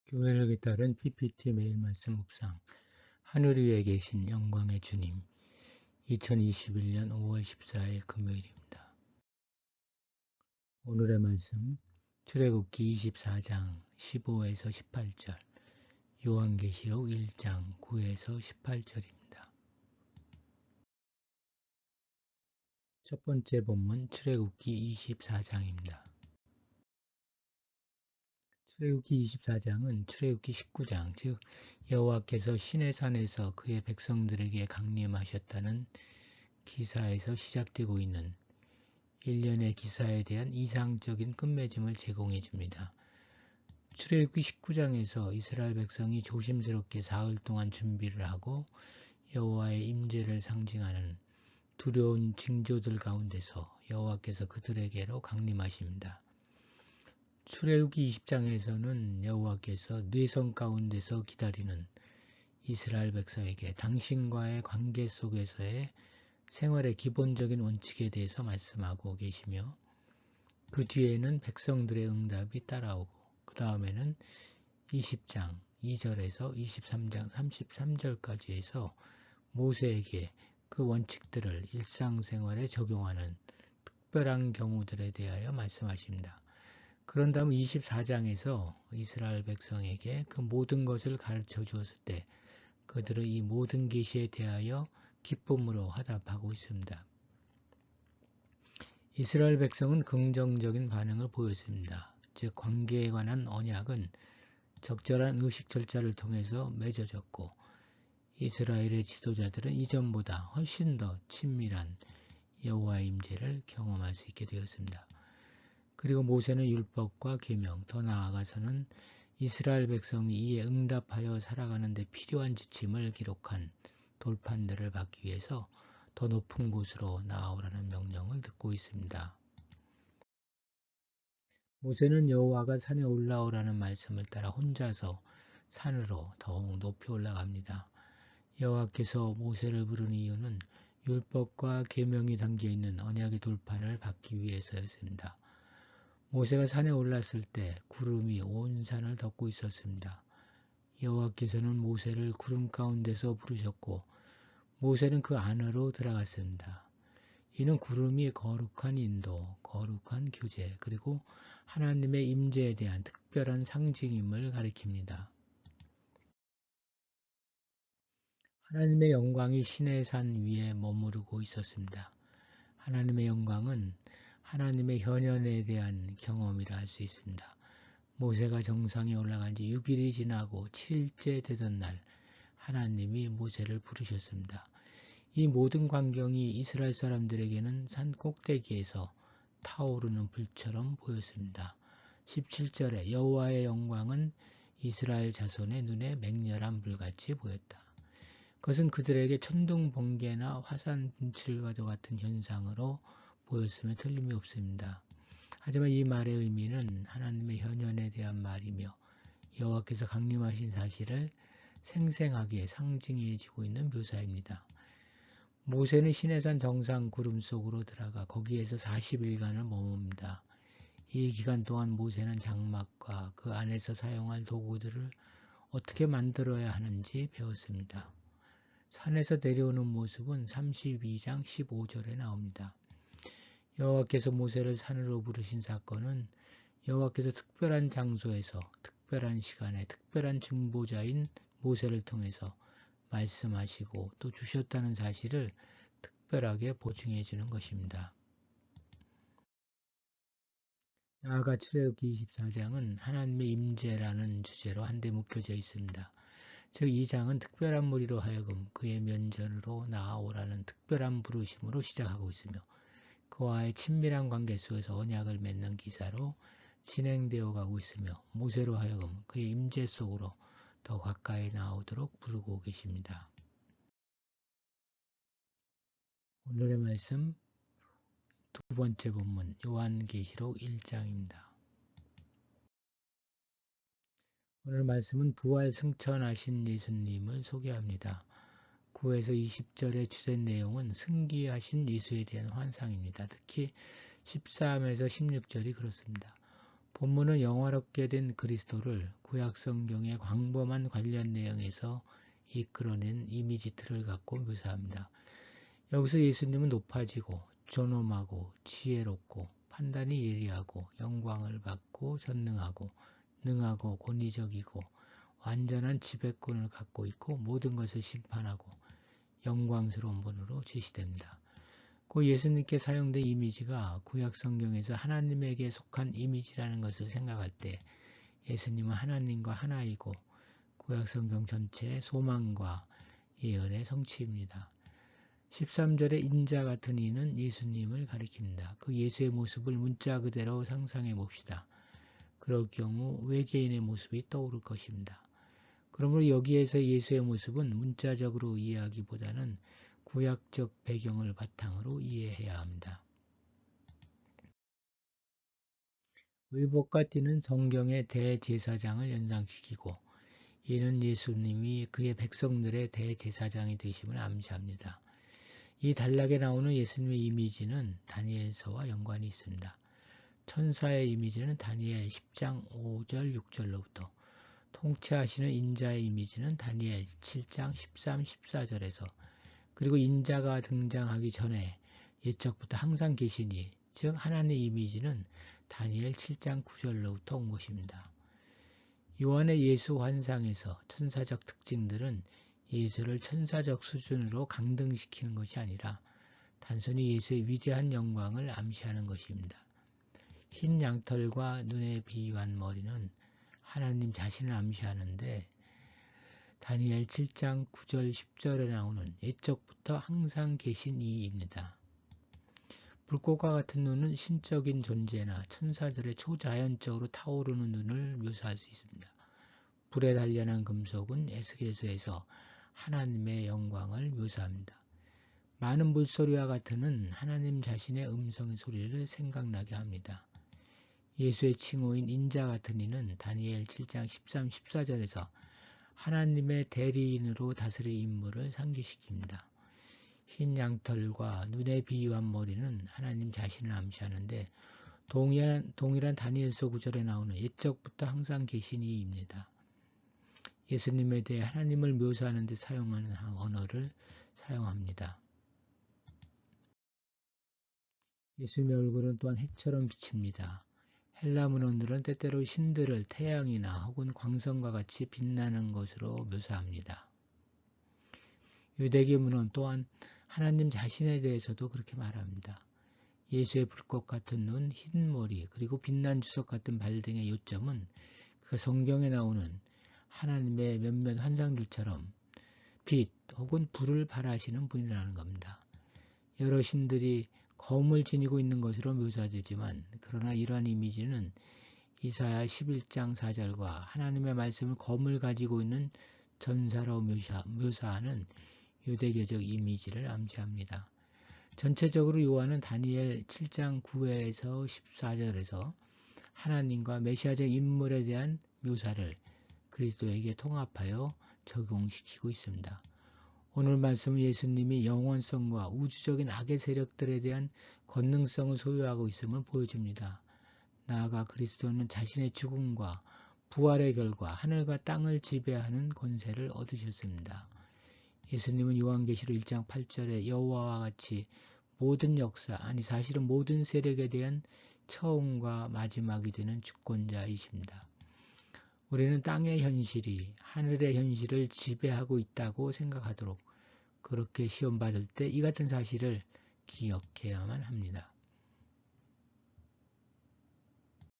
교회력에 따른 PPT 매일 말씀 묵상. 하늘 위에 계신 영광의 주님. 2021년 5월 14일 금요일입니다. 오늘의 말씀 출애굽기 24장 15에서 18절, 요한계시록 1장 9에서 18절입니다. 첫 번째 본문 출애굽기 24장입니다. 출애굽기 24장은 출애굽기 19장, 즉 여호와께서 시내산에서 그의 백성들에게 강림하셨다는 기사에서 시작되고 있는 일련의 기사에 대한 이상적인 끝맺음을 제공해 줍니다. 출애굽기 19장에서 이스라엘 백성이 조심스럽게 사흘 동안 준비를 하고 여호와의 임재를 상징하는 두려운 징조들 가운데서 여호와께서 그들에게로 강림하십니다. 출애굽기 20장에서는 여호와께서 뇌성 가운데서 기다리는 이스라엘 백성에게 당신과의 관계 속에서의 생활의 기본적인 원칙에 대해서 말씀하고 계시며, 그 뒤에는 백성들의 응답이 따라오고, 그 다음에는 20장 2절에서 23장 33절까지 해서 모세에게 그 원칙들을 일상생활에 적용하는 특별한 경우들에 대하여 말씀하십니다. 그런 다음 24장에서 이스라엘 백성에게 그 모든 것을 가르쳐 주었을 때 그들은 이 모든 계시에 대하여 기쁨으로 화답하고 있습니다. 이스라엘 백성은 긍정적인 반응을 보였습니다. 즉 관계에 관한 언약은 적절한 의식 절차를 통해서 맺어졌고, 이스라엘의 지도자들은 이전보다 훨씬 더 친밀한 여호와의 임재를 경험할 수 있게 되었습니다. 그리고 모세는 율법과 계명, 더 나아가서는 이스라엘 백성이 이에 응답하여 살아가는 데 필요한 지침을 기록한 돌판들을 받기 위해서 더 높은 곳으로 나아오라는 명령을 듣고 있습니다. 모세는 여호와가 산에 올라오라는 말씀을 따라 혼자서 산으로 더욱 높이 올라갑니다. 여호와께서 모세를 부른 이유는 율법과 계명이 담겨있는 언약의 돌판을 받기 위해서였습니다. 모세가 산에 올랐을 때 구름이 온 산을 덮고 있었습니다. 여호와께서는 모세를 구름 가운데서 부르셨고 모세는 그 안으로 들어갔습니다. 이는 구름이 거룩한 인도, 거룩한 교제, 그리고 하나님의 임재에 대한 특별한 상징임을 가리킵니다. 하나님의 영광이 시내산 위에 머무르고 있었습니다. 하나님의 영광은 하나님의 현현에 대한 경험이라 할 수 있습니다. 모세가 정상에 올라간 지 6일이 지나고 7일째 되던 날 하나님이 모세를 부르셨습니다. 이 모든 광경이 이스라엘 사람들에게는 산 꼭대기에서 타오르는 불처럼 보였습니다. 17절에 여호와의 영광은 이스라엘 자손의 눈에 맹렬한 불같이 보였다. 그것은 그들에게 천둥 번개나 화산 분출과도 같은 현상으로 보였음에 틀림이 없습니다. 하지만 이 말의 의미는 하나님의 현현에 대한 말이며 여호와께서 강림하신 사실을 생생하게 상징해지고 있는 묘사입니다. 모세는 시내산 정상 구름 속으로 들어가 거기에서 40일간을 머뭅니다. 이 기간 동안 모세는 장막과 그 안에서 사용할 도구들을 어떻게 만들어야 하는지 배웠습니다. 산에서 내려오는 모습은 32장 15절에 나옵니다. 여호와께서 모세를 산으로 부르신 사건은 여호와께서 특별한 장소에서 특별한 시간에 특별한 중보자인 모세를 통해서 말씀하시고 또 주셨다는 사실을 특별하게 보충해 주는 것입니다. 나아가 출애굽기 24장은 하나님의 임재라는 주제로 한데 묶여져 있습니다. 즉 이 장은 특별한 무리로 하여금 그의 면전으로 나아오라는 특별한 부르심으로 시작하고 있으며 그와의 친밀한 관계 속에서 언약을 맺는 기사로 진행되어 가고 있으며 모세로 하여금 그의 임재 속으로 더 가까이 나오도록 부르고 계십니다. 오늘의 말씀 두 번째 본문 요한계시록 1장입니다. 오늘 말씀은 부활 승천하신 예수님을 소개합니다. 9에서 20절의 주된 내용은 승기하신 예수에 대한 환상입니다. 특히 13에서 16절이 그렇습니다. 본문은 영화롭게 된 그리스도를 구약성경의 광범한 관련 내용에서 이끌어낸 이미지 틀을 갖고 묘사합니다. 여기서 예수님은 높아지고 존엄하고 지혜롭고 판단이 예리하고 영광을 받고 전능하고 능하고 권위적이고 완전한 지배권을 갖고 있고 모든 것을 심판하고 영광스러운 분으로 제시됩니다. 그 예수님께 사용된 이미지가 구약 성경에서 하나님에게 속한 이미지라는 것을 생각할 때 예수님은 하나님과 하나이고 구약 성경 전체의 소망과 예언의 성취입니다. 13절의 인자 같은 이는 예수님을 가리킵니다. 그 예수의 모습을 문자 그대로 상상해 봅시다. 그럴 경우 외계인의 모습이 떠오를 것입니다. 그러므로 여기에서 예수의 모습은 문자적으로 이해하기보다는 구약적 배경을 바탕으로 이해해야 합니다. 의복과 띠는 성경의 대제사장을 연상시키고 이는 예수님이 그의 백성들의 대제사장이 되심을 암시합니다. 이 단락에 나오는 예수님의 이미지는 다니엘서와 연관이 있습니다. 천사의 이미지는 다니엘 10장 5절 6절로부터 통치하시는 인자의 이미지는 다니엘 7장 13, 14절에서 그리고 인자가 등장하기 전에 옛적부터 항상 계시니 즉 하나님의 이미지는 다니엘 7장 9절로부터 온 것입니다. 요한의 예수 환상에서 천사적 특징들은 예수를 천사적 수준으로 강등시키는 것이 아니라 단순히 예수의 위대한 영광을 암시하는 것입니다. 흰 양털과 눈에 비유한 머리는 하나님 자신을 암시하는데 다니엘 7장 9절 10절에 나오는 옛적부터 항상 계신 이입니다. 불꽃과 같은 눈은 신적인 존재나 천사들의 초자연적으로 타오르는 눈을 묘사할 수 있습니다. 불에 단련한 금속은 에스겔서에서 하나님의 영광을 묘사합니다. 많은 물소리와 같은 은 하나님 자신의 음성의 소리를 생각나게 합니다. 예수의 칭호인 인자 같은 이는 다니엘 7장 13, 14절에서 하나님의 대리인으로 다스릴 인물을 상기시킵니다. 흰 양털과 눈에 비유한 머리는 하나님 자신을 암시하는데 동일한 다니엘서 9절에 나오는 옛적부터 항상 계신 이입니다. 예수님에 대해 하나님을 묘사하는 데 사용하는 언어를 사용합니다. 예수님의 얼굴은 또한 해처럼 비칩니다. 헬라 문헌들은 때때로 신들을 태양이나 혹은 광선과 같이 빛나는 것으로 묘사합니다. 유대계 문헌 또한 하나님 자신에 대해서도 그렇게 말합니다. 예수의 불꽃 같은 눈, 흰 머리, 그리고 빛난 주석 같은 발 등의 요점은 그 성경에 나오는 하나님의 몇몇 환상들처럼 빛 혹은 불을 발하시는 분이라는 겁니다. 여러 신들이 검을 지니고 있는 것으로 묘사되지만 그러나 이러한 이미지는 이사야 11장 4절과 하나님의 말씀을 검을 가지고 있는 전사로 묘사하는 유대교적 이미지를 암시합니다. 전체적으로 요한은 다니엘 7장 9에서 14절에서 하나님과 메시아적 인물에 대한 묘사를 그리스도에게 통합하여 적용시키고 있습니다. 오늘 말씀은 예수님이 영원성과 우주적인 악의 세력들에 대한 권능성을 소유하고 있음을 보여줍니다. 나아가 그리스도는 자신의 죽음과 부활의 결과 하늘과 땅을 지배하는 권세를 얻으셨습니다. 예수님은 요한계시록 1장 8절에 여호와와 같이 모든 역사, 아니 사실은 모든 세력에 대한 처음과 마지막이 되는 주권자이십니다. 우리는 땅의 현실이 하늘의 현실을 지배하고 있다고 생각하도록 그렇게 시험받을 때 이 같은 사실을 기억해야만 합니다.